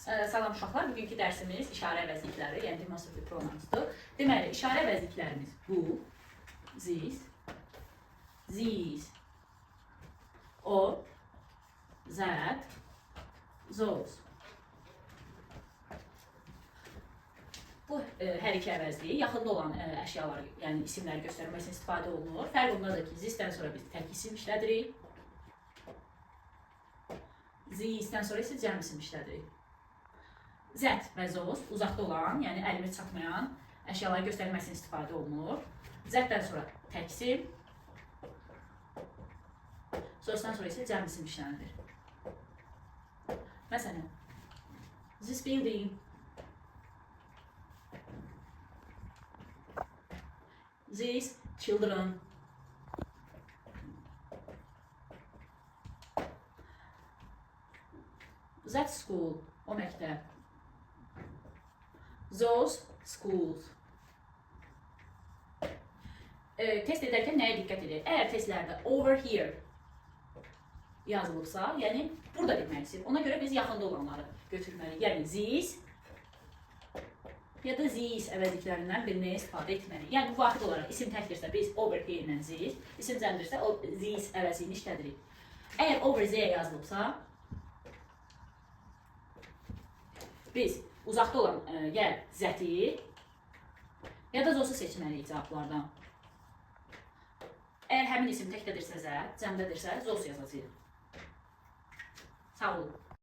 Salam uşaqlar, bugünkü dərsimiz işarə əvəzlikləri, yəni demonstrativ pronansdur. Deməli, işarə əvəzliklərimiz bu, this, o, that, those. Bu hər iki əvəzliyi yaxında olan əşyaları, yəni isimləri göstərmək üçün istifadə olunur. Fərq ondadır ki, this-dən sonra biz tək isim işlədirik. This-dən sonra isə cəm isim işlədirik. That və those uzaqda olan, yəni əlimiz çatmayan əşyaları göstərmək üçün istifadə olunur. That-dən sonra tək isim. Those-dan sonra isə cəm isim işlənilir. Məsələn, this building, these children, that school, o məktəb, those schools. Test edərkən nəyə diqqət edək? Əgər testlərdə over here yazılıbsa, yəni burada demək istəyir. Ona görə biz yaxında olanları götürməliyik. Yəni this ya da these əvəzliklərindən birini istifadə etməliyik. Yəni müvafiq olaraq isim təkdirsə biz over here ilə this, isim cəmdirsə o these əvəzliyini işlədirik. Əgər over there yazılıbsa, biz uzaqda olan ya zəti ya da zosu seçməliyik cavablardan. Əgər həmin isim təkdədirsə zət, cəmdədirsə zos yazacağıq. Sağ olun.